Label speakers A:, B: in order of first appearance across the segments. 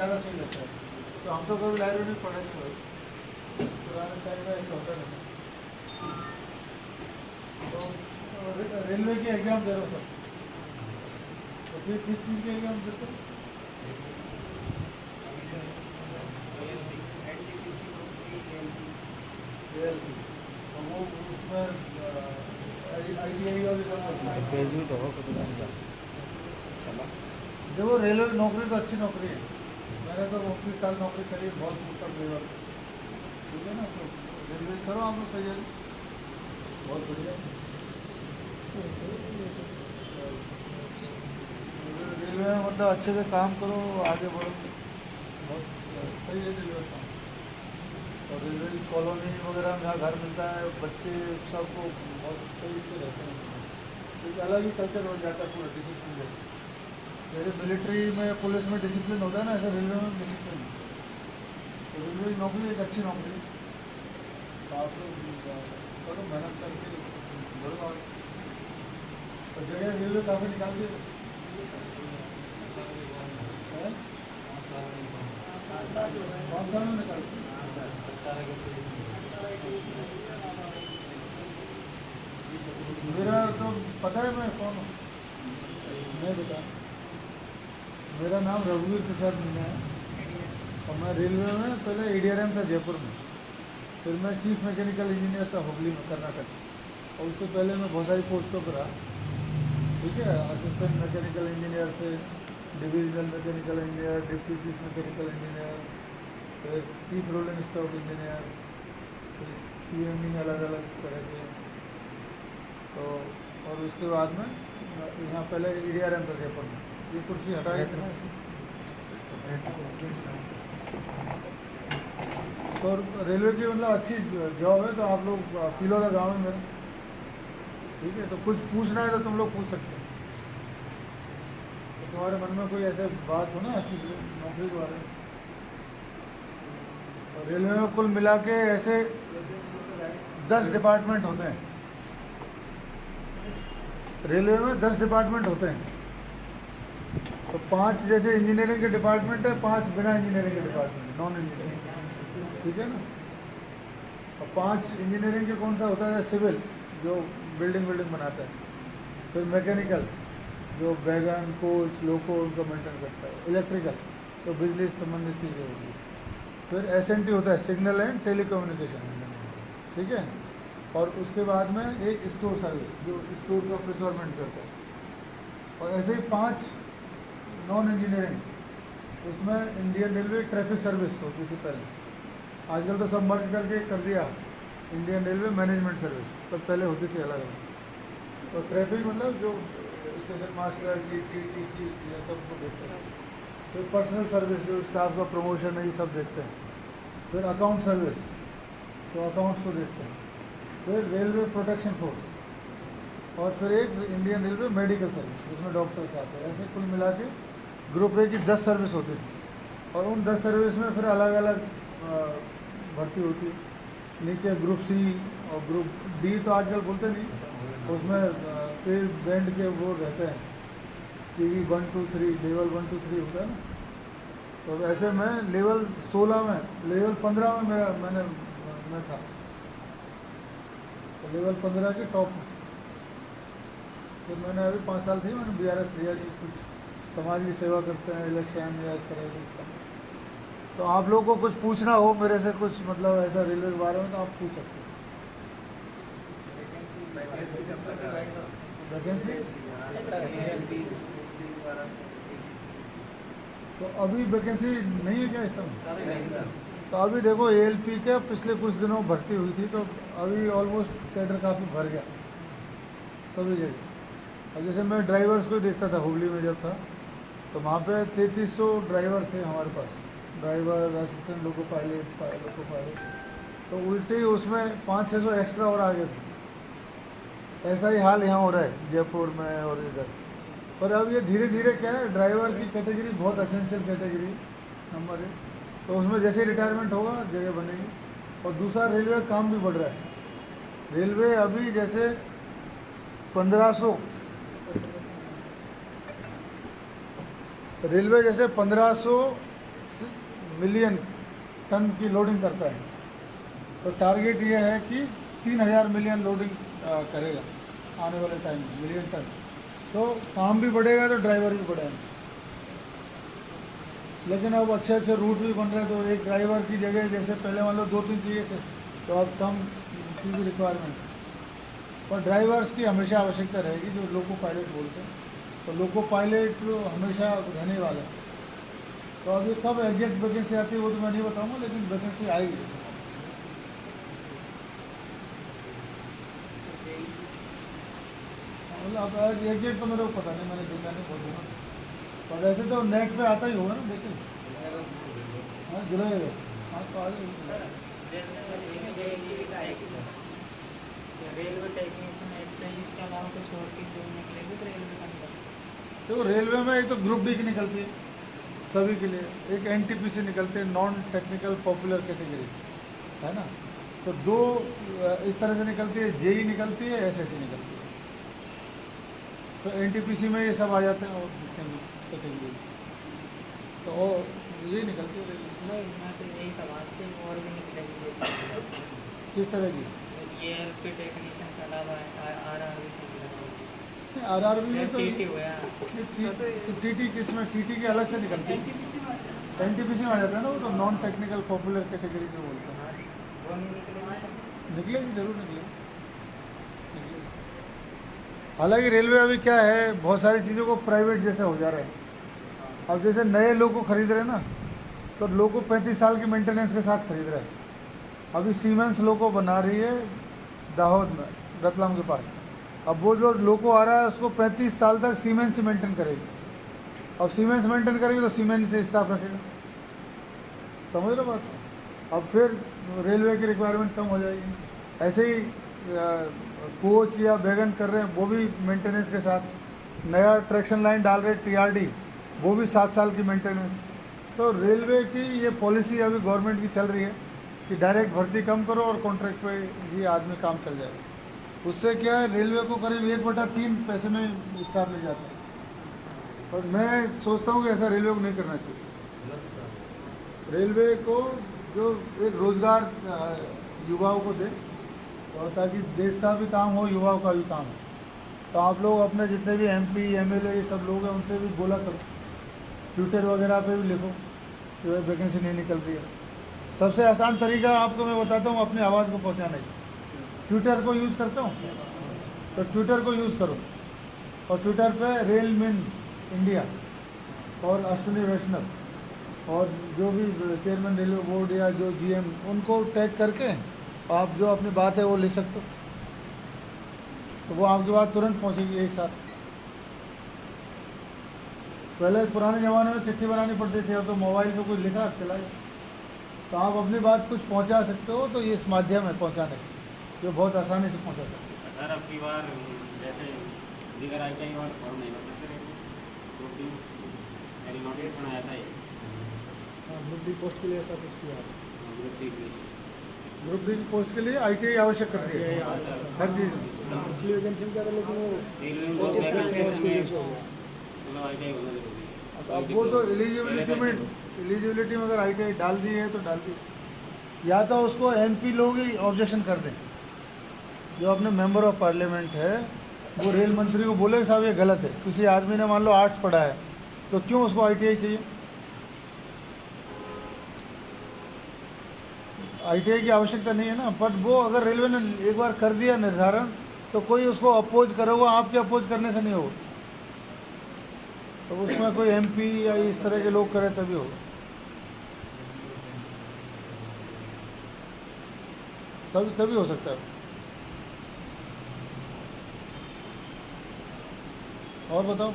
A: ज़्यादा सही लगता है। तो हम तो कभी लाइब्रेरी में पढ़े नहीं भाई, पुराने टाइम में ऐसा होता नहीं। तो रेलवे की एग्ज़ाम दे रहे हो सर? तो फिर किस चीज़ की एग्ज़ाम देते हो? ALP। तो वो उसमें ITI और ये सब करते हैं।
B: ग्रेजुएट हो खुद का चला।
A: देखो रेलवे की नौकरी तो अच्छी नौकरी है, मैंने तो 29 साल नौकरी करी है, बहुत ऊपर लेवल। ठीक है ना, तो रेलवे करो आप लोग तैयारी, बहुत बढ़िया। रेलवे में मतलब अच्छे से काम करो, आगे बढ़ो, बहुत सही है रेलवे काम। और रेलवे की कॉलोनी वगैरह में जहाँ घर मिलता है, बच्चे सबको बहुत सही से रहते हैं। एक अलग ही कल्चर हो जाता है, पूरा डिसिप्लिन जैसे। जैसे मिलिट्री में पुलिस में डिसिप्लिन होता है ना, ऐसे रेलवे में डिसिप्लिन। तो रेलवे की नौकरी एक अच्छी नौकरी है, तो आप लोग करो मेहनत करके बढ़ो आगे। और जगह रेलवे काफ़ी निकाल दिए हैं? 5 साल में निकाल दिए। मेरा तो पता है मैं कौन हूँ, मैं बता, मेरा नाम रघुवीर प्रसाद मीना है। और मैं रेलवे में पहले ADRM था जयपुर में, फिर मैं चीफ मैकेनिकल इंजीनियर था हुगली में, कर्नाटक। और उससे पहले मैं बहुत सारी पोस्टों पर रहा। ठीक है, असिस्टेंट मैकेनिकल इंजीनियर से divisional mechanical engineer, deputy chief mechanical engineer, फिर चीफ रोलिंग स्टॉक इंजीनियर, फिर CME अलग अलग तरह के। तो और उसके बाद में यहाँ पहले ADRM था जयपुर में, ये कुर्सी हटा के तो रेलवे की मतलब अच्छी जॉब है। तो आप लोग पिलोरा गाँव है मेरा, ठीक है, तो कुछ पूछना है तो तुम लोग पूछ सकते हो। तो तुम्हारे मन में कोई ऐसे बात हो ना कि नौकरी के बारे में। और रेलवे में कुल मिला के ऐसे 10 डिपार्टमेंट होते हैं। रेलवे में 10 डिपार्टमेंट होते हैं। तो 5 जैसे इंजीनियरिंग के डिपार्टमेंट है, 5 बिना इंजीनियरिंग के डिपार्टमेंट, नॉन इंजीनियरिंग। ठीक है ना। और 5 इंजीनियरिंग के कौन सा होता है? सिविल, जो बिल्डिंग बनाता है। फिर मैकेनिकल, जो वैगन कोच लोको उनको मेंटेन करता है। इलेक्ट्रिकल, तो बिजली से संबंधित चीज़ें होती है। फिर SNT होता है, सिग्नल एंड टेलीकम्युनिकेशन। ठीक है। और उसके बाद में एक स्टोर सर्विस, जो स्टोर का प्रिक्योरमेंट करता है। और ऐसे ही 5 नॉन इंजीनियरिंग, उसमें इंडियन रेलवे ट्रैफिक सर्विस होती थी पहले, आजकल तो सब मर्ज करके कर दिया, इंडियन रेलवे मैनेजमेंट सर्विस। तब पहले होती थी अलग अलग। तो ट्रैफिक मतलब जो स्टेशन मास्टर, TTC, ये सब को देखते हैं। फिर पर्सनल सर्विस, जो स्टाफ का प्रमोशन है, ये सब देखते हैं। फिर अकाउंट सर्विस, तो अकाउंट्स को देखते हैं। फिर रेलवे प्रोटेक्शन फोर्स, और फिर एक इंडियन रेलवे मेडिकल सर्विस, जिसमें डॉक्टर्स आते हैं। ऐसे कुल मिला के ग्रुप A की 10 सर्विस होती थी। और उन 10 सर्विस में फिर अलग अलग भर्ती होती है। नीचे ग्रुप C और ग्रुप D तो आजकल बोलते नहीं, उसमें फिर बैंड के वो रहते हैं, TV 1 2 3, लेवल 1 2 3 होता है ना। तो ऐसे मैं लेवल 16 में, लेवल 15 में मैं था। तो लेवल 15 के टॉप में। फिर मैंने अभी 5 साल थी, मैंने BRS लिया जी, कुछ समाज की सेवा करते हैं, इलेक्शन या इस तरह की। तो आप लोगों को कुछ पूछना हो मेरे से, कुछ मतलब ऐसा रेलवे के बारे में, तो आप पूछ सकते हो। वैकेंसी तो अभी वैकेंसी नहीं है क्या इस समय? तो अभी देखो ALP के पिछले कुछ दिनों भर्ती हुई थी, तो अभी ऑलमोस्ट कैडर काफ़ी भर गया सभी जगह। और जैसे मैं ड्राइवर्स को देखता था हुगली में जब था, तो वहाँ पे 3300 ड्राइवर थे हमारे पास, ड्राइवर, असिस्टेंट लोको पायलट, तो उल्टे ही उसमें 500-600 एक्स्ट्रा और आ गए थे। ऐसा ही हाल यहाँ हो रहा है जयपुर में और इधर। पर अब ये धीरे धीरे क्या है, ड्राइवर की कैटेगरी बहुत असेंशियल कैटेगरी नंबर 1, तो उसमें जैसे रिटायरमेंट होगा जगह बनेगी। और दूसरा, रेलवे काम भी बढ़ रहा है। रेलवे अभी जैसे 1500, रेलवे जैसे 1500 मिलियन टन की लोडिंग करता है। तो टारगेट ये है कि 3000 मिलियन लोडिंग करेगा आने वाले टाइम में, मिलियन टन। तो काम भी बढ़ेगा तो ड्राइवर भी बढ़ेगा। लेकिन अब अच्छे अच्छे रूट भी बन रहे हैं, तो एक ड्राइवर की जगह जैसे पहले मान लो 2-3 चाहिए थे, तो अब कम की भी रिक्वायरमेंट। पर ड्राइवर्स की हमेशा आवश्यकता रहेगी, जो लोको पायलट बोलते हैं, तो लोको पायलट हमेशा रहने वाला है। तो अभी कब एग्जैक्ट वैकेंसी आती है वो तो मैं नहीं बताऊँगा, लेकिन वैकेंसी आएगी। मतलब अब एग्जैक्ट तो मेरे को पता नहीं, मैंने देखा नहीं, बहुत दिनों से। पर वैसे तो नेट पे आता ही होगा ना, देखिए। हाँ जुलाई में, हाँ तो आ जाएगी।
C: रेलवे टेक्नीशियन एक्ट है, इसके अलावा कुछ और की जो निकलेगी तो रेलवे का अंदर।
A: देखो रेलवे में एक तो ग्रुप डी की निकलती है सभी के लिए, एक एनटीपीसी निकलते हैं, नॉन टेक्निकल पॉपुलर कैटेगरी, है ना। तो दो इस तरह से निकलती है, जेई निकलती है, एसएससी निकलती है। तो एनटीपीसी में ये सब आ जाते हैं और कैटेगरी, तो ये निकलती है रेलवे।
C: नहीं, मैं तो यही समझती हूँ और भी निकलेगी जैसे
A: किस तरह की?
C: ये एलपी टेक्नीशियन के अलावा आरआरबी
A: आरआरबी में तो
C: टीटी हुआ।
A: टीटी किसमें, टीटी के अलग से निकलती है, एनटीपीसी में आ जाता है ना वो, तो नॉन टेक्निकल पॉपुलर कैटेगरी जो बोलते हैं।
C: वो नहीं निकलेगी।
A: निकलेगी, जरूर निकलेगी। हालांकि रेलवे अभी क्या है, बहुत सारी चीज़ों को प्राइवेट जैसे हो जा रहा है। अब जैसे नए लोगों खरीद रहे हैं ना, तो लोगों 35 साल की मेंटेनेंस के साथ खरीद रहे हैं। अभी सीमेंस लोगो बना रही है दाहोद में, रतलाम के पास। अब वो जो लोगो आ रहा है उसको 35 साल तक सीमेंस से मेंटेन करेगी। अब सीमेंस मेंटेन करेगी तो सीमेंस से स्टाफ रखेगा, समझ लो बात। अब फिर रेलवे की रिक्वायरमेंट कम हो जाएगी। ऐसे ही कोच या वैगन कर रहे हैं, वो भी मेंटेनेंस के साथ। नया ट्रैक्शन लाइन डाल रहे टीआरडी, वो भी 7 साल की मेंटेनेंस। तो रेलवे की ये पॉलिसी अभी गवर्नमेंट की चल रही है कि डायरेक्ट भर्ती कम करो और कॉन्ट्रैक्ट पे ही आदमी काम चल जाएगा। उससे क्या है, रेलवे को करीब 1/3 पैसे में स्टाफ मिल जाता है। और मैं सोचता हूँ कि ऐसा रेलवे को नहीं करना चाहिए। रेलवे को जो एक रोज़गार युवाओं को दे, और ताकि देश का भी काम हो, युवाओं का भी काम हो। तो आप लोग अपने जितने भी एमपी एमएलए ये सब लोग हैं उनसे भी बोला करो, ट्विटर वगैरह पे भी लिखो कि वैकेंसी नहीं निकल रही है। सबसे आसान तरीका आपको मैं बताता हूँ अपनी आवाज़ को पहुँचाने का। ट्विटर को यूज़ करता हूँ, तो ट्विटर को यूज़ करो, और ट्विटर पे रेल मिन इंडिया और अश्विनी वैष्णव और जो भी चेयरमैन रेलवे बोर्ड या जो जीएम, उनको टैग करके आप जो अपनी बात है वो लिख सकते हो, तो वो आपकी बात तुरंत पहुंचेगी एक साथ। पहले पुराने ज़माने में चिट्ठी बनानी पड़ती थी, अब तो मोबाइल पे कुछ लिखा चलाए, तो आप अपनी बात कुछ पहुंचा सकते हो। तो ये इस माध्यम है पहुंचाने का, जो बहुत आसानी से पहुंचा सकते हो।
B: सर अब की बार जैसे दीगर ITI और फॉर्म नहीं भर सकते, ग्रुप डी मेरी नोटिफिकेशन आया था ये
D: ग्रुप डी पोस्ट के लिए ऐसा कुछ किया
B: ग्रुप डी की।
A: ग्रुप डी की पोस्ट के लिए ITI आवश्यक कर दी है हर चीज़।
D: पिछली वैकेंसी में क्या था, लेकिन वो
B: रेलवे में
D: OTS
B: बहुत
D: से उसके लिए
B: वैकेंसी
D: हो गया।
B: मतलब ITI होना जरूरी है।
A: अब वो तो एलिजिबिलिटी में अगर ITI डाल दी है तो डाल दी, या तो उसको MP लोग ही ऑब्जेक्शन कर दें, जो अपने मेंबर ऑफ पार्लियामेंट है वो रेल मंत्री को बोले साहब ये गलत है। किसी आदमी ने मान लो आर्ट्स पढ़ा है तो क्यों उसको ITI चाहिए? ITI की आवश्यकता नहीं है ना। बट वो अगर रेलवे ने एक बार कर दिया निर्धारण, तो कोई उसको अपोज करोगे, आपके अपोज करने से नहीं होगा, तो उसमें कोई MP या इस तरह के लोग करें तभी होगा, तभी हो सकता है। और बताओ।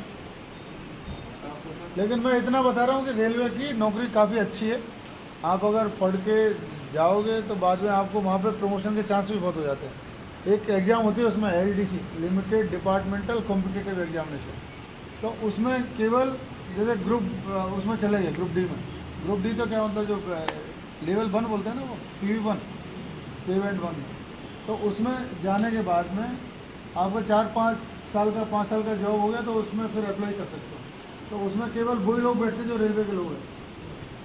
A: लेकिन मैं इतना बता रहा हूँ कि रेलवे की नौकरी काफ़ी अच्छी है। आप अगर पढ़ के जाओगे तो बाद में आपको वहाँ पे प्रमोशन के चांस भी बहुत हो जाते हैं। एक एग्ज़ाम होती है उसमें LDC, limited departmental competitive examination, तो उसमें केवल जैसे ग्रुप उसमें चले गए ग्रुप डी में। ग्रुप डी तो क्या मतलब जो लेवल 1 बोलते हैं ना, वो PV1 पेमेंट 1, तो उसमें जाने के बाद में आपको 4-5 साल का 5 साल का जॉब हो गया तो उसमें फिर अप्लाई कर सकते हो। तो उसमें केवल वही लोग बैठते जो रेलवे के लोग हैं।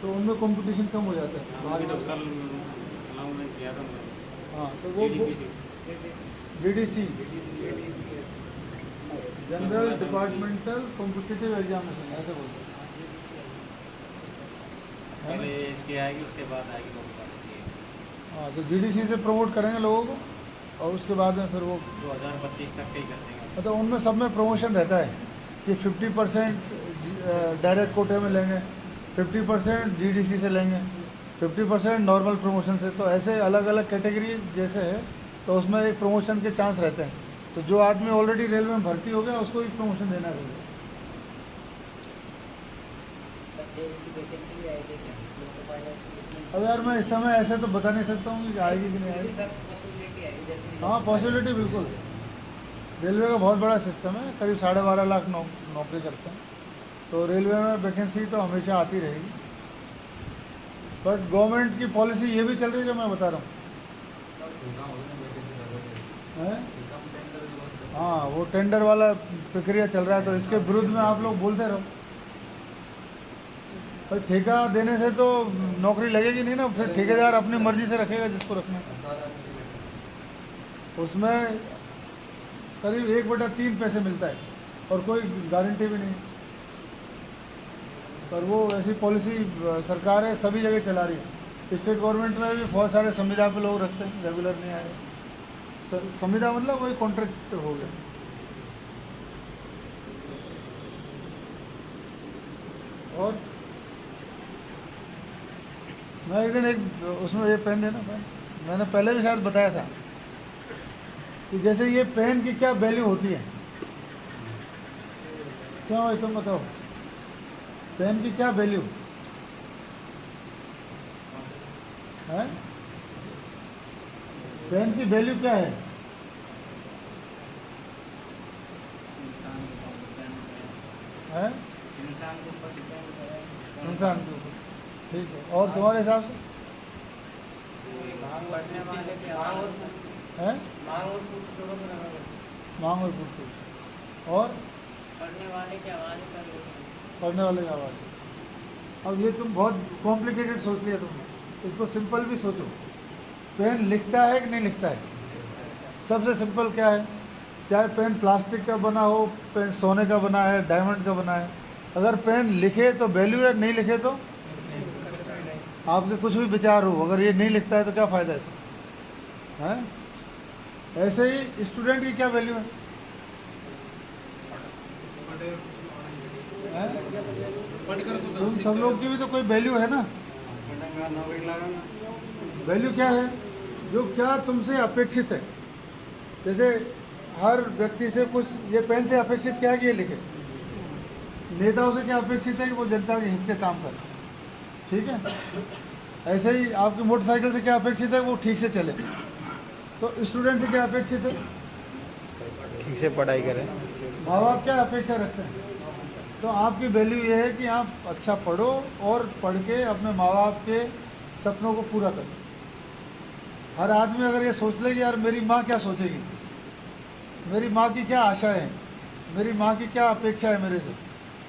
A: तो उनमें कंपटीशन कम हो जाता है
B: अभी तो कल अनाउंसमेंट किया था उन्होंने,
A: हाँ तो वो
B: GDPC
A: GDC general departmental competitive examination ऐसे बोलते हैं।
B: पहले इसकी आएगी, उसके बाद आएगी लोकपाल की।
A: हाँ तो GDC से प्रमोट करेंगे लोगों को और उसके बाद में फिर वो
B: 2025 तक के ही कर देंगे।
A: मतलब उनमें सब में प्रमोशन रहता है कि 50% डायरेक्ट कोटे में लेंगे, 50% GDC से लेंगे, 50% नॉर्मल प्रमोशन से। तो ऐसे अलग अलग कैटेगरी जैसे है तो उसमें एक प्रमोशन के चांस रहते हैं। तो जो आदमी ऑलरेडी रेलवे में भर्ती हो गया उसको ही प्रमोशन देना चाहिए। अब यार मैं इस समय ऐसे तो बता नहीं सकता हूँ कि आएगी कि नहीं आएगी। हाँ पॉसिबिलिटी बिल्कुल। रेलवे का बहुत बड़ा सिस्टम है, करीब 12.5 लाख नौकरी करते हैं, तो रेलवे में वैकेंसी तो हमेशा आती रहेगी। बट गवर्नमेंट की पॉलिसी ये भी चल रही है जो मैं बता रहा हूँ। हाँ वो टेंडर वाला प्रक्रिया चल रहा है, तो इसके विरुद्ध में आप लोग बोलते रहो। पर ठेका देने से तो नौकरी लगेगी नहीं ना, फिर ठेकेदार अपनी मर्जी से रखेगा जिसको रखना है। उसमें करीब 1/3 पैसे मिलता है और कोई गारंटी भी नहीं। पर वो ऐसी पॉलिसी सरकार है सभी जगह चला रही है। स्टेट गवर्नमेंट में भी बहुत सारे संविदा पे लोग रखते हैं, रेगुलर नहीं आए। संविदा मतलब वही कॉन्ट्रैक्ट हो गया। और मैं एक दिन एक उसमें ये पेन देना पेन मैंने पहले भी शायद बताया था कि जैसे ये पेन की क्या वैल्यू होती है। क्यों है तुम बताओ, पेन की क्या वैल्यू है? पेन की वैल्यू क्या है? है
C: इंसान के ऊपर डिपेंड करे।
A: इंसान के ऊपर, ठीक है। और तुम्हारे हिसाब से
C: पढ़ने वाले की आवाज़
A: है?
C: मांग और पूछ दोनों में रहना।
A: मांग और पूछो। और
C: पढ़ने वाले की आवाज़ ही सर
A: पढ़ने वाले का आवाज़। अब ये तुम बहुत कॉम्प्लिकेटेड सोच लिया तुमने, इसको सिंपल भी सोचो। पेन लिखता है कि नहीं लिखता है? सबसे सिंपल क्या है, चाहे पेन प्लास्टिक का बना हो, पेन सोने का बना है, डायमंड का बना है, अगर पेन लिखे तो वैल्यू है, नहीं लिखे तो आपके कुछ भी विचार हो, अगर ये नहीं लिखता है तो क्या फ़ायदा है इसका? हैं? ऐसे ही स्टूडेंट की क्या वैल्यू है? तुम सब लोग की भी तो कोई वैल्यू है ना। वैल्यू क्या है? जो क्या तुमसे अपेक्षित है। जैसे हर व्यक्ति से कुछ, ये पेन से अपेक्षित क्या है कि ये लिखे। नेताओं से क्या अपेक्षित है कि वो जनता के हित के काम करें, ठीक है। ऐसे ही आपकी मोटरसाइकिल से क्या अपेक्षित है, वो ठीक से चले। तो स्टूडेंट से क्या अपेक्षित है?
E: ठीक से पढ़ाई करें।
A: माँ बाप क्या अपेक्षा रखते हैं? तो आपकी वैल्यू ये है कि आप अच्छा पढ़ो और पढ़ के अपने माँ बाप के सपनों को पूरा करो। हर आदमी अगर ये सोच ले कि यार मेरी माँ क्या सोचेगी, मेरी माँ की क्या आशा है, मेरी माँ की क्या अपेक्षा है मेरे से,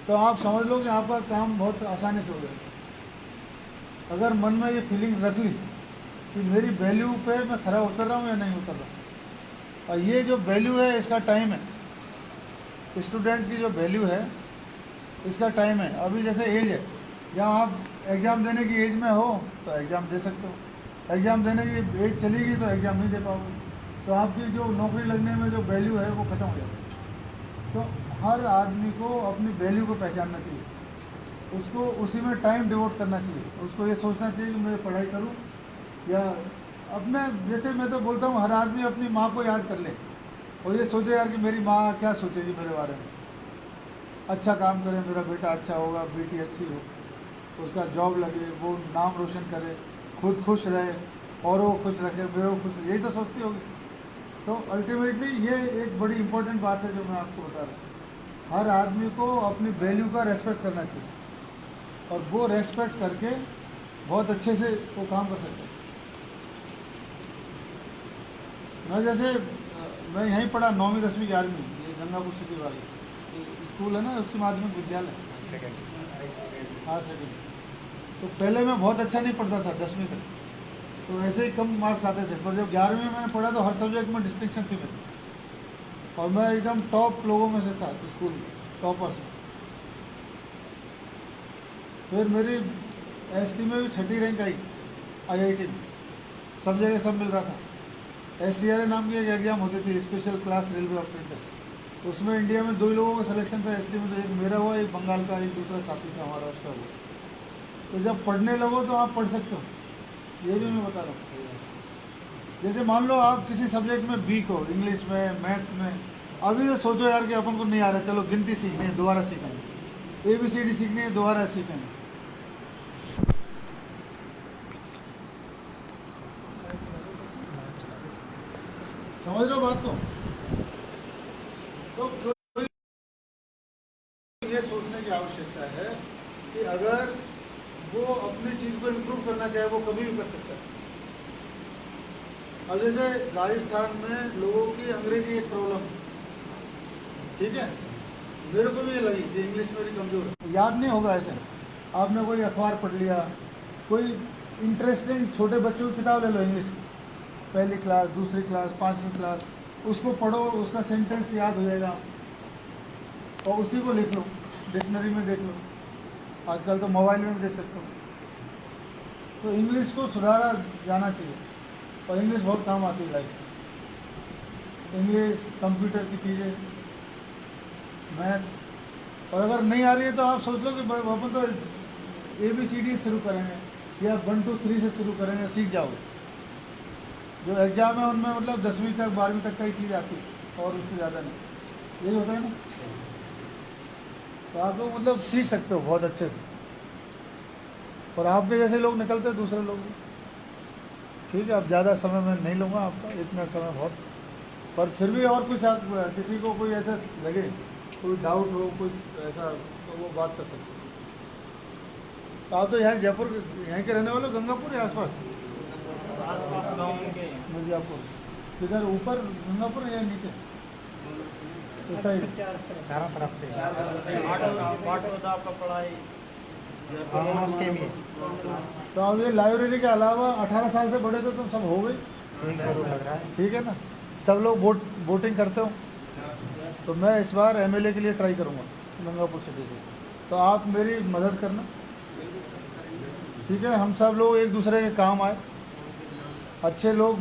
A: तो आप समझ लो कि आपका काम बहुत आसानी से हो जाएगा। अगर मन में ये फीलिंग रख ली कि मेरी वैल्यू पे मैं खरा उतर रहा हूँ या नहीं उतर रहा। और ये जो वैल्यू है इसका टाइम है, स्टूडेंट की जो वैल्यू है इसका टाइम है। अभी जैसे एज है, जहाँ आप एग्ज़ाम देने की एज में हो तो एग्ज़ाम दे सकते हो, एग्ज़ाम देने की एज चलेगी तो एग्ज़ाम नहीं दे पाओगे, तो आपकी जो नौकरी लगने में जो वैल्यू है वो ख़त्म हो जाएगी। तो हर आदमी को अपनी वैल्यू को पहचानना चाहिए, उसको उसी में टाइम डिवोट करना चाहिए। उसको ये सोचना चाहिए कि मैं पढ़ाई करूँ, या अपने, जैसे मैं तो बोलता हूँ हर आदमी अपनी माँ को याद कर ले और ये सोचे यार कि मेरी माँ क्या सोचेगी मेरे बारे में, अच्छा काम करे, मेरा बेटा अच्छा होगा, बेटी अच्छी हो, उसका जॉब लगे, वो नाम रोशन करे, खुद खुश रहे और वो खुश रखे, मेरे को खुश, यही तो सोचती होगी। तो अल्टीमेटली ये एक बड़ी इंपॉर्टेंट बात है जो मैं आपको बता रहा हूँ। हर आदमी को अपनी वैल्यू का रेस्पेक्ट करना चाहिए और वो रेस्पेक्ट करके बहुत अच्छे से वो काम कर सकते हैं। मैं जैसे मैं यहीं पढ़ा 9वीं 10वीं 11वीं, ये गंगापुर सिटी वाले स्कूल है ना, उच्च माध्यमिक विद्यालय,
E: सेकेंड
A: हाँ सेकेंड। तो पहले मैं बहुत अच्छा नहीं पढ़ता था 10वीं तक, तो ऐसे ही कम मार्क्स आते थे, पर जब 11वीं में मैंने पढ़ा तो हर सब्जेक्ट में डिस्टिंक्शन थी मेरी, और मैं एकदम टॉप लोगों में से था स्कूल, टॉपर से। फिर मेरी एसटी में भी 6ठी रैंक आई, IIT में, सब जगह सब मिल रहा था। SCRA नाम की एक एग्जाम होती थी, स्पेशल क्लास रेलवे अप्रेंटिस, उसमें इंडिया में 2 ही लोगों का सिलेक्शन था एसटी में, तो एक मेरा हुआ, एक बंगाल का, एक दूसरा साथी था हमारा, उसका हुआ। तो जब पढ़ने लगो तो आप पढ़ सकते हो, ये भी मैं बता रहा हूँ। जैसे मान लो आप किसी सब्जेक्ट में वीक हो, इंग्लिश में, मैथ्स में, अभी तो सोचो यार कि अपन को नहीं आ रहा, चलो गिनती सीखनी है, दोबारा सीखेंगे, ABCD सीखनी है, दोबारा सीखेंगे। समझ रहे हो बात को? तो ये सोचने की आवश्यकता है कि अगर वो अपनी चीज़ को इम्प्रूव करना चाहे, वो कभी भी कर सकता है। अब जैसे राजस्थान में लोगों की अंग्रेजी एक प्रॉब्लम, ठीक है, मेरे को भी ये लगी कि इंग्लिश मेरी कमज़ोर है। याद नहीं होगा ऐसे, आपने कोई अखबार पढ़ लिया, कोई इंटरेस्टिंग छोटे बच्चों की किताब ले लो इंग्लिश की, पहली क्लास, दूसरी क्लास, 5वीं क्लास, उसको पढ़ो, उसका सेंटेंस याद हो जाएगा, और उसी को लिख लो, डिक्शनरी में देख लो, आजकल तो मोबाइल में भी देख सकते हो। तो इंग्लिश को सुधारा जाना चाहिए, और इंग्लिश बहुत काम आती है लाइफ में। इंग्लिश, कंप्यूटर की चीज़ें, मैथ, और अगर नहीं आ रही है तो आप सोच लो कि अपन तो ABCD शुरू करेंगे या 1 2 3 से शुरू करेंगे, सीख जाओगे। जो एग्ज़ाम है उनमें मतलब 10वीं तक 12वीं तक का ही चीज़ आती है, और उससे ज़्यादा नहीं, यही होता है ना। तो आप लोग मतलब सीख सकते हो बहुत अच्छे से, और आपके जैसे लोग निकलते हैं दूसरे लोग भी। ठीक है, अब ज़्यादा समय मैं नहीं लूँगा आपका, इतना समय बहुत, पर फिर भी और कुछ आप किसी को कोई ऐसा लगे, कोई डाउट हो, कुछ ऐसा, तो वो बात कर सकते हो। तो आप तो यहाँ जयपुर यहीं के रहने वाले, गंगापुर या आसपास? मिर्जापुर, किधर ऊपर गंगापुर या नीचे? इस साइड
E: चारों तरफ से
A: तो अब ये लाइब्रेरी के अलावा 18 साल से बड़े तो तुम सब हो गए, ठीक है ना, सब लोग वोटिंग करते हो। तो मैं इस बार MLA के लिए ट्राई करूँगा गंगापुर सिटी से, तो आप मेरी मदद करना, ठीक है। हम सब लोग एक दूसरे के काम आए, अच्छे लोग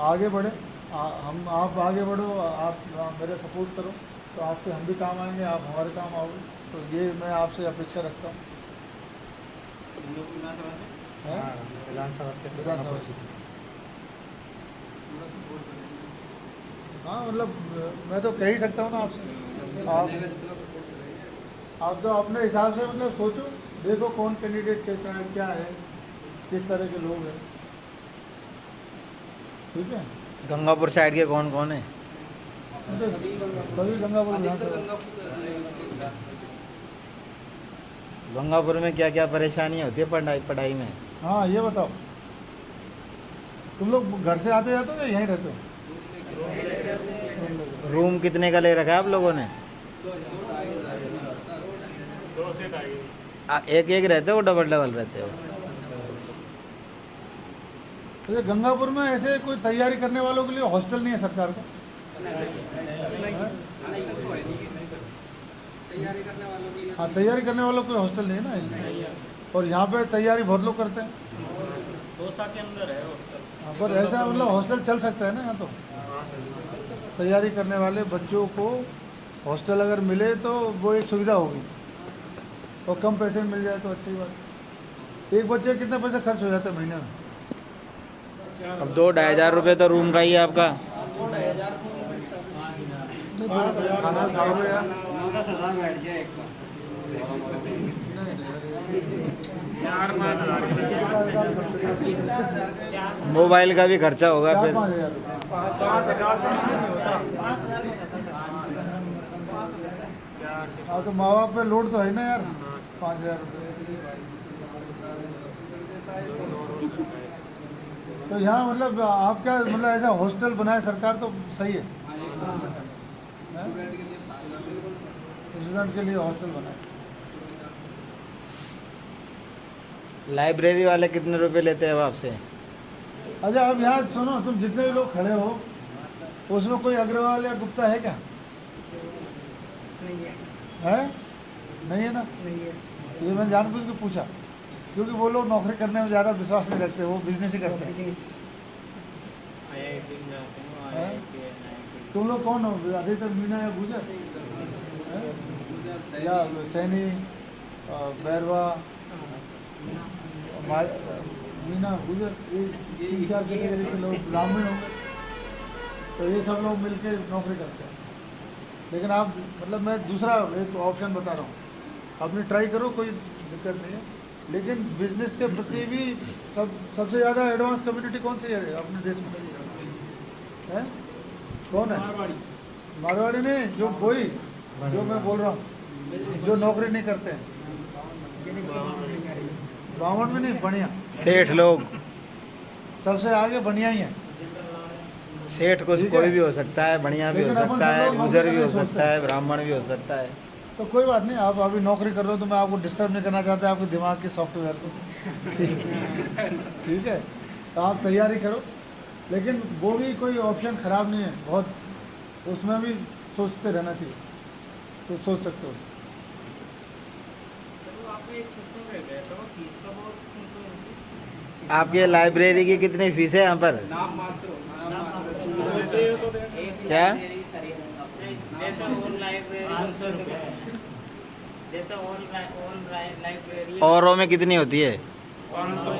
A: आगे बढ़े, आप आगे बढ़ो, आप मेरे सपोर्ट करो, तो आपके हम भी काम आएंगे, आप हमारे काम आओगे, तो ये मैं आपसे अपेक्षा रखता हूँ।
E: विधानसभा से
A: विधानसभा से, हाँ मतलब मैं तो कह ही सकता हूँ ना आपसे, आप तो अपने हिसाब से मतलब सोचो, देखो कौन कैंडिडेट कैसा है, क्या है, किस तरह के लोग हैं, ठीक है।
E: गंगापुर साइड के कौन कौन है?
A: सभी गंगापुर विधानसभा।
E: गंगापुर में क्या क्या परेशानी होती है पढ़ाई में?
A: हाँ ये बताओ, तुम लोग घर से आते जाते हो या यहीं रहते हो?
E: रूम कितने का ले रखा है आप लोगों ने? एक एक रहते हो, डबल डबल रहते हो?
A: तो गंगापुर में ऐसे कोई तैयारी करने वालों के लिए हॉस्टल नहीं है सरकार का? हाँ, तैयारी करने वालों को हॉस्टल नहीं है ना, और यहाँ पे तैयारी बहुत लोग करते हैं।
B: 2 के अंदर है हॉस्टल।
A: हाँ, पर ऐसा मतलब हॉस्टल चल सकता है ना यहाँ, तो तैयारी करने वाले बच्चों को हॉस्टल अगर मिले तो वो एक सुविधा होगी, और कम पैसे में मिल जाए तो अच्छी बात। एक बच्चे कितने पैसे खर्च हो जाते हैं महीने में?
E: अब 2-2.5 हज़ार रुपये तो रूम का ही है आपका।
A: खाना खाओगे यार?
B: 10,000 बैठ गया एक का।
E: मोबाइल का भी खर्चा होगा फिर।
A: 4-5 हज़ार। हाँ, तो माँ बाप पे लोड तो है ना यार, 5,000 रुपये। तो यहाँ मतलब आप क्या मतलब ऐसा हॉस्टल बनाए सरकार तो सही है, स्टूडेंट के लिए हॉस्टल बनाए।
E: लाइब्रेरी वाले कितने रुपए लेते हैं अब आपसे?
A: अच्छा अब यहाँ सुनो, तुम जितने भी लोग खड़े हो उसमें कोई अग्रवाल या गुप्ता है क्या?
C: नहीं है,
A: है? नहीं है ना?
C: नहीं है।
A: ये मैंने जानबूझ के पूछा क्योंकि वो लोग नौकरी करने में ज़्यादा विश्वास नहीं रखते, वो बिजनेस ही करते हैं।
C: IIT में आते हैं,
A: हैं?
C: IIT, NIT।
A: तुम लोग कौन हो? अधिकतर मीना या गुजर या सैनी, बैरवा, मीना, गुजर, ये 3-4 कैटेगरी के लोग ब्राह्मण होंगे, तो ये सब लोग मिलके नौकरी करते हैं। लेकिन आप मतलब मैं दूसरा एक ऑप्शन बता रहा हूँ, आपने ट्राई करो, कोई दिक्कत नहीं है। लेकिन बिजनेस के प्रति भी सबसे ज़्यादा एडवांस कम्युनिटी कौन सी है अपने देश में? है? कौन है? मारवाड़ी नहीं, जो कोई जो मैं बोल रहा हूँ जो नौकरी नहीं करते हैं, ब्राह्मण में नहीं, बढ़िया
E: सेठ लोग,
A: सबसे आगे बढ़िया ही है।
E: सेठ कुछ
A: ठीक है।
E: कोई भी हो सकता है, बढ़िया भी हो
A: लेकिन अपन
E: सकता
A: सब
E: है,
A: लोग
E: गुजर भी हो
A: नौकरी
E: सकता है, ब्राह्मण भी हो सकता है।
A: तो कोई बात नहीं, आप अभी नौकरी कर रहे हो तो मैं आपको डिस्टर्ब नहीं करना चाहता आपके दिमाग के सॉफ्टवेयर को। ठीक है, तो आप तैयारी करो, लेकिन वो भी कोई ऑप्शन ख़राब नहीं है, बहुत उसमें भी सोचते रहना चाहिए, तो सोच सकते हो।
C: चलो आपको एक क्वेश्चन रह गया था, फीस का बहुत पूछो इनसे।
E: आपके लाइब्रेरी की कितनी फीस है यहाँ पर? क्या?
C: जैसा ऑल लाइब्रेरी 500 रुपये, जैसा ऑल लाइब्रेरी
E: औरों में कितनी होती है?
C: 500,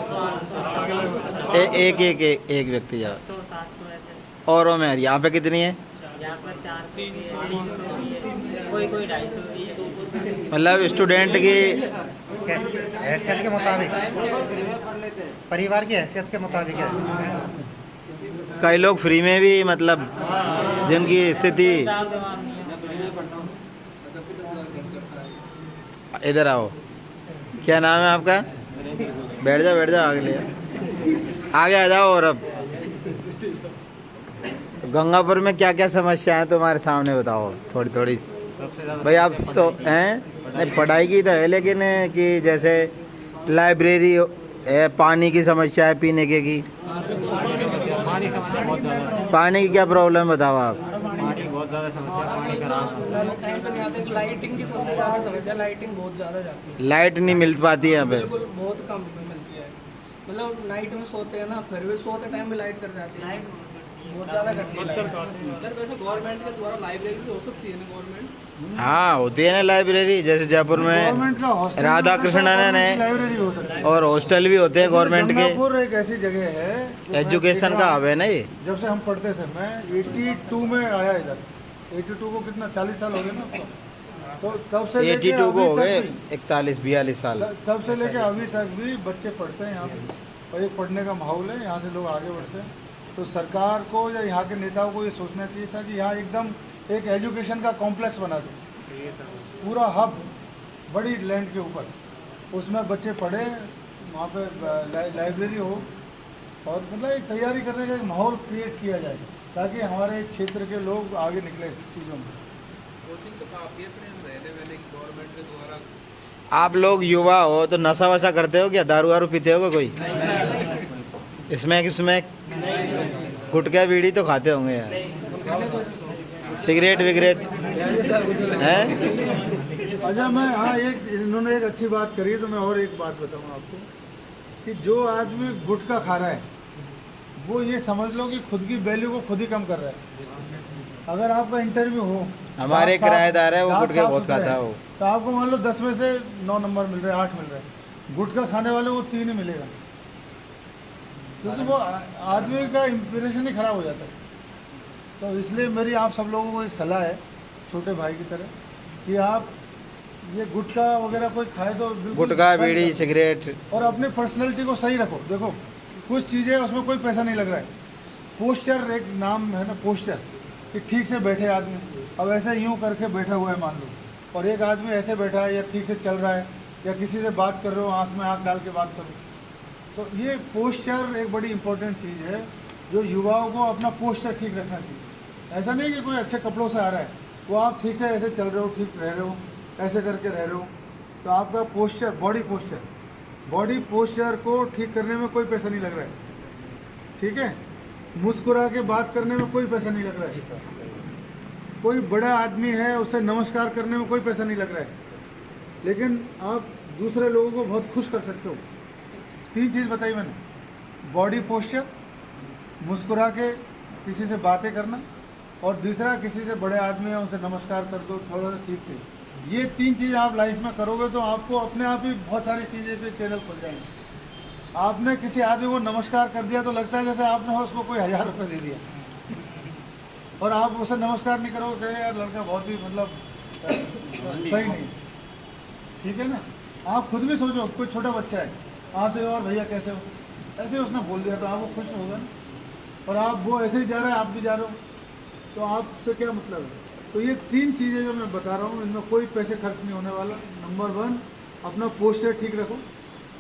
E: एक व्यक्ति जा
C: 700 ऐसे।
E: औरों में? यहाँ पे कितनी है?
C: यहाँ पर 400 भी है, 300 भी है, कोई 250 भी है, 200 भी है।
E: मतलब स्टूडेंट की
F: हैसियत के मुताबिक, परिवार की हैसियत के मुताबिक है।
E: कई लोग फ्री में भी, मतलब जिनकी स्थिति,
C: दाब दबाव नहीं है।
E: इधर आओ, क्या नाम है आपका? बैठ जाओ आगे आगे आ जाओ। और अब तो गंगापुर में क्या क्या समस्या है तुम्हारे सामने, बताओ थोड़ी
B: सबसे ज़्यादा
E: भाई। आप तो हैं नहीं, पढ़ाई की तो है, लेकिन कि जैसे लाइब्रेरी है, पानी की समस्या है, पीने के की,
B: पानी समस्या बहुत ज़्यादा है।
E: पानी की क्या प्रॉब्लम बताओ आप?
B: पानी बहुत ज़्यादा समस्या, पानी खराब।
D: टाइम तो नहीं आता, लाइटिंग की सबसे ज़्यादा समस्या, लाइटिंग बहुत ज़्यादा जाती है,
E: लाइट नहीं मिल पाती है यहाँ पे।
D: बिल्कुल बहुत कम मिलती है। मतलब नाइट में सोते हैं ना, फिर भी सोते टाइम भी लाइट कर जाती है, बहुत ज़्यादा कटती है लाइट। सर वैसे गवर्नमेंट के द्वारा लाइब्रेरी भी हो सकती है ना, गवर्नमेंट
E: हाँ होती है ना लाइब्रेरी, जैसे जयपुर में
A: गवर्नमेंट का हॉस्टल,
E: राधा कृष्णन ने,
A: लाइब्रेरी हो सकती है,
E: और हॉस्टल भी होते हैं गवर्नमेंट के।
A: गंगापुर एक ऐसी जगह है जो मैं
E: एजुकेशन
A: देख
E: का
A: रहा
E: हब है ना ये।
A: हूँ। जब से हम पढ़ते थे, मैं 82 में आया इधर, 82 को कितना 40 साल हो गए ना अब तो तब से लेके
E: 82 को हो
A: अभी
E: गए
A: तक भी,
E: 41-42 साल।
A: तब से लेके अभी तक भी बच्चे पढ़ते हैं यहाँ पे, और एक पढ़ने का माहौल है, यहाँ से लोग आगे बढ़ते हैं। तो सरकार को या यहाँ के नेताओं को ये सोचना चाहिए था कि यहाँ एकदम एक एजुकेशन का कॉम्प्लेक्स बना दे, पूरा हब, बड़ी लैंड के ऊपर, उसमें बच्चे पढ़े, वहाँ पे लाइब्रेरी हो, और मतलब एक तैयारी करने का एक माहौल क्रिएट किया जाए ताकि हमारे क्षेत्र के लोग आगे निकले चीज़ों में।
D: कोचिंग तो काफ़ी है, रहने वहने की गवर्नमेंट के द्वारा।
E: आप लोग युवा हो तो नशा वशा करते हो क्या? दारू वारू पीते हो कोई? इसमें गुटखा बीड़ी तो खाते होंगे यार, सिगरेट विगरेट है?
A: अच्छा मैं, हाँ, एक इन्होंने एक अच्छी बात करी है, तो मैं और एक बात बताऊँ आपको कि जो आदमी गुटखा खा रहा है वो ये समझ लो कि खुद की वैल्यू को खुद ही कम कर रहा है। अगर आपका इंटरव्यू हो,
E: हमारे
A: दांत साफ-
E: किराएदार है, वो
A: दांत
E: गुटखा
A: साफ
E: बहुत
A: सुथरे
E: खाता है
A: हैं,
E: वो।
A: तो आपको मान लो 10 में से 9 नंबर मिल रहे हैं, 8 मिल रहे हैं, गुटखा खाने वाले को 3 ही मिलेगा, क्योंकि वो आदमी का इंप्रेशन ही खराब हो जाता है। तो इसलिए मेरी आप सब लोगों को एक सलाह है, छोटे भाई की तरह, कि आप ये गुटखा वगैरह कोई खाए तो बिल्कुल
E: गुटखा
A: बंद
E: बीड़ी
A: करो।
E: सिगरेट,
A: और अपनी पर्सनैलिटी को सही रखो। देखो कुछ चीज़ें उसमें कोई पैसा नहीं लग रहा है, पोस्चर एक नाम है ना, पोस्चर, कि ठीक से बैठे आदमी, अब ऐसे यूं करके बैठा हुआ है मान लो, और एक आदमी ऐसे बैठा है या ठीक से चल रहा है, या किसी से बात कर रहे हो, आँख में आँख डाल के बात करो, तो ये पोस्चर एक बड़ी इंपॉर्टेंट चीज़ है जो युवाओं को अपना पोस्चर ठीक रखना चाहिए। ऐसा नहीं कि कोई अच्छे कपड़ों से आ रहा है, वो आप ठीक से ऐसे चल रहे हो, ठीक रह रहे हो, ऐसे करके रह रहे हो, तो आपका posture, body posture body posture को ठीक करने में कोई पैसा नहीं लग रहा है, ठीक है। मुस्कुरा के बात करने में कोई पैसा नहीं लग रहा है। कोई बड़ा आदमी है उससे नमस्कार करने में कोई पैसा नहीं लग रहा है, लेकिन आप दूसरे लोगों को बहुत खुश कर सकते हो। 3 चीज़ बताई मैंने, बॉडी पोस्चर, मुस्कुरा के किसी से बातें करना, और दूसरा किसी से बड़े आदमी है उनसे नमस्कार कर दो थोड़ा सा ठीक से। ये 3 चीज़ आप लाइफ में करोगे तो आपको अपने आप ही बहुत सारी चीज़ें पे चैनल खुल जाएंगे। आपने किसी आदमी को नमस्कार कर दिया तो लगता है जैसे आपने उसको कोई 1000 रुपये दे दिया, और आप उसे नमस्कार नहीं करोगे, कहे यार लड़का बहुत ही मतलब सही नहीं, ठीक है ना। आप खुद भी सोचो, कोई छोटा बच्चा है आपसे, और भैया कैसे हो, ऐसे उसने बोल दिया तो आपको खुश होगा ना। और आप वो ऐसे ही जा रहे हैं, आप भी जा रहे हो, तो आपसे क्या मतलब है। तो ये 3 चीज़ें जो मैं बता रहा हूँ, इनमें कोई पैसे खर्च नहीं होने वाला। नंबर 1 अपना पोस्चर ठीक रखो।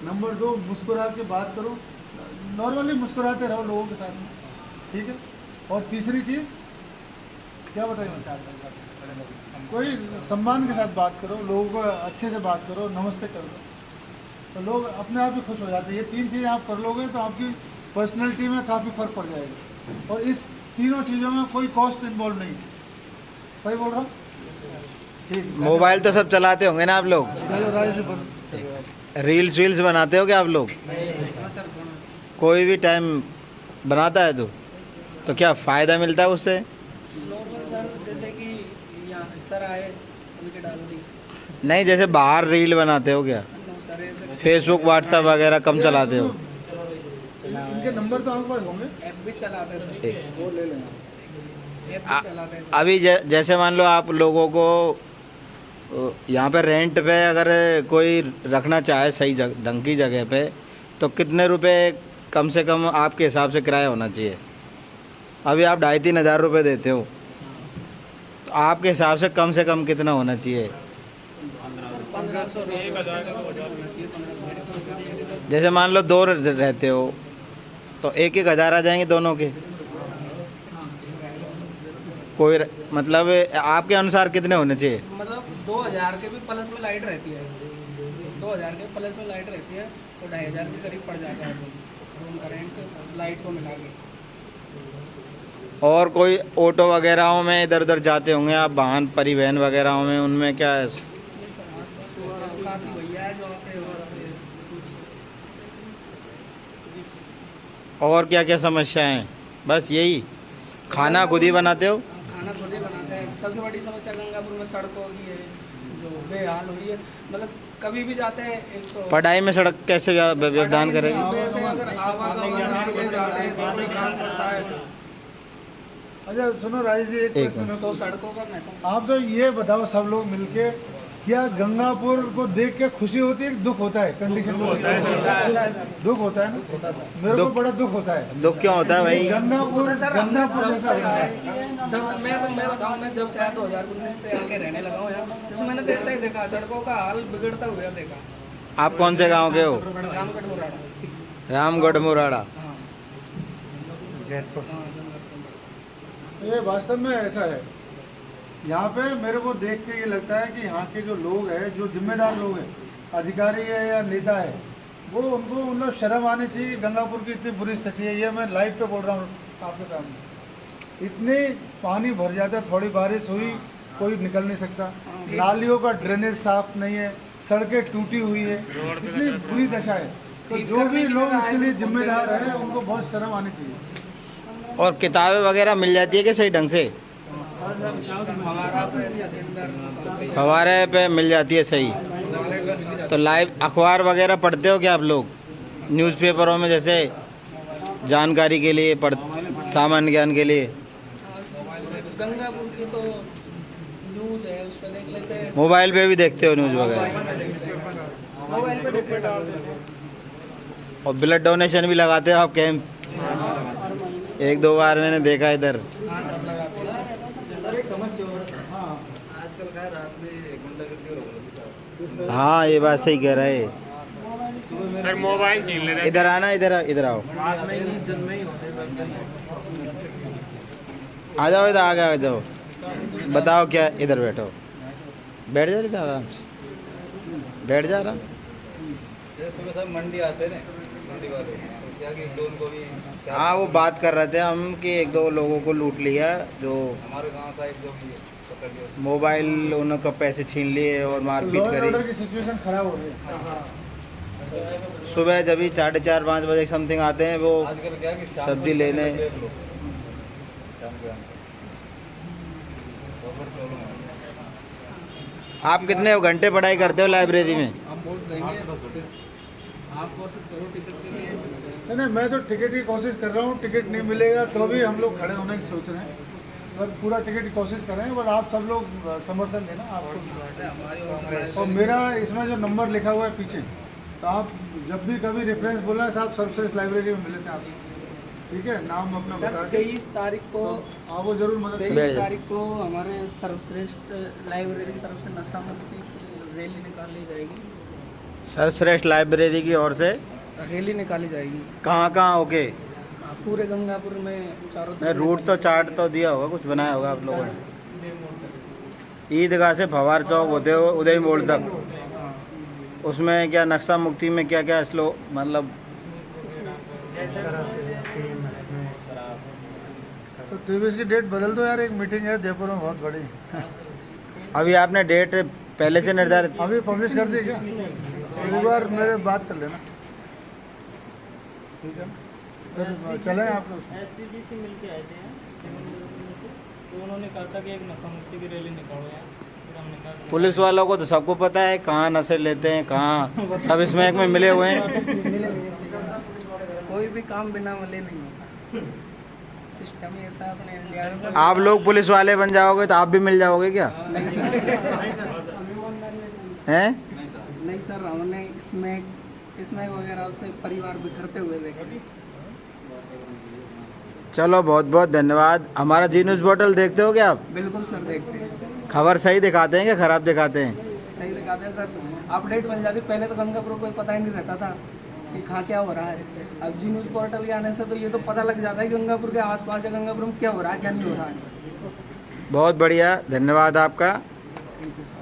A: नंबर 2 मुस्कुरा के बात करो, नॉर्मली मुस्कुराते रहो लोगों के साथ में, ठीक है। और तीसरी चीज़ क्या बताइए, कोई सम्मान के साथ बात करो, लोगों को अच्छे से बात करो, नमस्ते कर दो, तो लोग अपने आप ही खुश हो जाते हैं। ये 3 चीज़ें आप कर लोगे तो आपकी पर्सनैलिटी में काफ़ी फ़र्क पड़ जाएगा। और इस तीनों चीज़ों में कोई कॉस्ट इन्वॉल्व नहीं है। सही बोल रहा हूँ? ठीक।
E: मोबाइल तो सब चलाते होंगे ना आप लोग?
A: चलो राय से बोलो।
E: रील्स बनाते हो क्या आप लोग? कोई भी टाइम बनाता है तो क्या फ़ायदा मिलता है उससे?
D: नॉर्मल सर, जैसे कि यहाँ सर आए अभी के डाल दी।
E: नहीं, जैसे बाहर रील बनाते हो क्या?
D: नो सर, ऐसे
E: फेसबुक व्हाट्सएप वगैरह कम चलाते हो?
A: इनके नंबर तो आपके पास होंगे,
D: ऐप भी चलाते हैं सर,
E: एक-
A: वो ले लेना।
D: ऐप भी चलाते हैं सर।
E: अभी जैसे मान लो आप लोगों को यहाँ पे रेंट पे अगर कोई रखना चाहे सही ढंग की जगह पे, तो कितने रुपए कम से कम आपके हिसाब से किराया होना चाहिए? अभी आप 2,5-3 हज़ार रुपये देते हो, तो आपके हिसाब से कम कितना होना चाहिए?
D: सर 1500 होना चाहिए, 1500।
E: जैसे मान लो 2 रहते हो तो 1-1 हज़ार आ जाएंगे दोनों के। कोई मतलब आपके अनुसार कितने होने चाहिए?
D: मतलब 2000 के भी प्लस में लाइट रहती है, 2000 के प्लस में लाइट रहती है, तो 2500 के करीब पड़ जाता है रूम का रेंट लाइट को मिला के।
E: और कोई ऑटो वगैरह में इधर उधर जाते होंगे आप, वाहन परिवहन वगैरह में, उनमें क्या है?
D: काफ़ी भैया है जो आते हैं वहाँ से।
E: और क्या क्या समस्याएं हैं? बस यही, खाना खुद ही बनाते हो?
D: खाना खुद ही बनाते हैं। सबसे बड़ी समस्या गंगापुर में सड़कों की है जो बेहाल हुई है। मतलब कभी भी जाते हैं, एक तो
E: पढ़ाई में सड़क कैसे व्यवधान करेगी?
D: वैसे अगर आवागमन के लिए जाते हैं तो कोई काम पड़ता है
A: अच्छा सुनो राजेश जी, एक
E: एक
A: प्रश्न है।
D: तो सड़कों का महत्व।
A: आप तो ये बताओ सब लोग मिलके, क्या गंगापुर को देख के खुशी होती है कि दुख होता है? कंडीशन को
D: होता है सर।
A: दुख होता है ना, मेरे को
E: दुख।
A: बड़ा दुख होता है।
E: दुख क्यों होता है भाई?
A: गंगापुर
D: सर
A: गंगापुर
D: जब
A: जैसा
D: से
A: होता है।
D: आए, जब मैं बताऊं, मैं जब से आया 2019 से आके रहने लगा हूँ यहाँ, जैसे मैंने देख से ही देखा सड़कों का हाल बिगड़ता हुआ देखा।
E: आप कौन से गांव के हो?
D: रामगढ़ मुराड़ा।
E: रामगढ़ मुराड़ा।
D: हाँ
F: जैतपुर।
D: हाँ,
A: ये वास्तव में ऐसा है। यहाँ पे मेरे को देख के ये लगता है कि यहाँ के जो लोग हैं, जो जिम्मेदार लोग हैं, अधिकारी है या नेता है, वो उनको मतलब शर्म आनी चाहिए। गंगापुर की इतनी बुरी स्थिति है, ये मैं लाइव पे बोल रहा हूँ आपके सामने। इतने पानी भर जाता है, थोड़ी बारिश हुई कोई निकल नहीं सकता, नालियों का ड्रेनेज साफ नहीं है, सड़कें टूटी हुई है, इतनी बुरी दशा है। तो जो भी लोग इसके लिए जिम्मेदार हैं उनको बहुत शर्म आनी चाहिए।
E: और किताबें वगैरह मिल जाती है कि सही ढंग से?
D: हाँ सर, हमारा तो ऐसे अंदर
E: फवारे पे मिल जाती है सही? तो लाइव अखबार वगैरह पढ़ते हो क्या आप लोग? न्यूज़पेपरों में जैसे जानकारी के लिए सामान्य ज्ञान के लिए?
D: गंगापुर की तो न्यूज़ है, उस पर देख लेते हैं।
E: मोबाइल पे भी देखते हो न्यूज़ वगैरह?
D: मोबाइल पे देखते हैं।
E: और ब्लड डोनेशन भी लगाते हो आप कैंप? 1-2 बार मैंने देखा इधर।
D: हाँ सर, लगाते हैं। सर एक समस्या और
A: हाँ
D: आजकल का रात में गुंडागर्दी हो रही है।
E: हाँ ये बात सही कह रहे हैं।
B: सर मोबाइल छीन ले रहे
E: इधर आना, इधर आओ,
D: रात में ही दिन में ही होते हैं।
E: आ जाओ इधर, आगे आ जाओ, बताओ क्या? इधर बैठो, बैठ जा इधर आराम से, बैठ जा आराम।
G: जैसे सुबह सब मंडी आते हैं मंडी वाले तो क्या कि दो उनको भी
E: हाँ वो बात कर रहे थे हम कि एक दो लोगों को लूट लिया जो
G: हमारे गांव का एक जो भी पकड़ लिया उसको।
E: मोबाइल उनका पैसे छीन लिए और मारपीट
A: लॉ एंड ऑर्डर
E: करी।
A: की सिचुएशन खराब हो रही है।
E: सुबह जब भी 4:30-5 बजे समथिंग आते हैं वो
G: आजकल क्या कि शाम
E: सब्जी
G: को
E: लेने।
G: देख लो। शाम को आने। दोपहर चलो ना।
E: आप कितने घंटे पढ़ाई करते हो लाइब्रेरी में?
D: आप वोट देंगे फिर आप कोशिश करो टिकट के लिए।
A: नहीं, मैं तो टिकट की कोशिश कर रहा हूँ। टिकट नहीं मिलेगा तो भी हम लोग खड़े होने की सोच रहे हैं, पर पूरा टिकट की कोशिश कर रहे हैं। पर आप सब लोग समर्थन देना आपको। और मेरा इसमें जो नंबर लिखा हुआ है पीछे, तो आप जब भी कभी रेफरेंस बोला है साहब सर्वश्रेष्ठ लाइब्रेरी में मिले थे आपसे, ठीक है? नाम अपना
D: सर
A: बता के
D: 23 तारीख को
A: तो आपको जरूर मदद करें।
D: 23 तारीख को हमारे सर्वश्रेष्ठ लाइब्रेरी की तरफ से नशा मुक्ति की रैली निकाली जाएगी।
E: सर्वश्रेष्ठ लाइब्रेरी की ओर से
D: रैली निकाली जाएगी
E: कहाँ होके?
D: पूरे गंगापुर में चारों
E: नहीं, रूट तो चार्ट तो दिया होगा, कुछ बनाया होगा आप लोगों ने। ईदगाह से फवार चौक होते हो उदय मोड़ तक, उसमें क्या नक्शा मुक्ति में क्या क्या स्लो मतलब
A: तो 23 की डेट बदल दो यार, एक मीटिंग है जयपुर में बहुत बड़ी।
E: अभी आपने डेट पहले से निर्धारित?
A: अभी पब्लिश कर दी क्या? एक बार मेरे बात कर लेना, ठीक है? फिर चलें आप लोग।
C: SPDC मिल के आए थे तो उन्होंने कहा था कि एक नशा मुक्ति की रैली निकालो यार। फिर हमने कहा
E: पुलिस वालों को तो सबको पता है कहाँ नशे लेते हैं, कहाँ सब इस महक में मिले हुए हैं।
D: कोई भी काम बिना मिले नहीं होता। सिस्टम ही ऐसा अपने इंडिया में।
E: आप लोग पुलिस वाले बन जाओगे तो आप भी मिल जाओगे क्या?
D: नहीं सर,
E: हैं?
D: नहीं सर, हमने इसमें वगैरह से परिवार बिखरते हुए देखे।
E: चलो बहुत बहुत धन्यवाद। हमारा जी न्यूज़ पोर्टल देखते हो क्या आप?
D: बिल्कुल सर, देखते हैं।
E: खबर सही दिखाते हैं कि खराब दिखाते हैं?
D: सही दिखाते हैं सर, अपडेट बन जाती। पहले तो गंगापुर को कोई पता ही नहीं रहता था कि कहाँ क्या हो रहा है। अब जी न्यूज़ पोर्टल के आने से तो ये तो पता लग जाता है कि गंगापुर के आसपास या गंगापुर में क्या हो रहा है क्या नहीं हो रहा है।
E: बहुत बढ़िया, धन्यवाद आपका।
D: Thank you sir.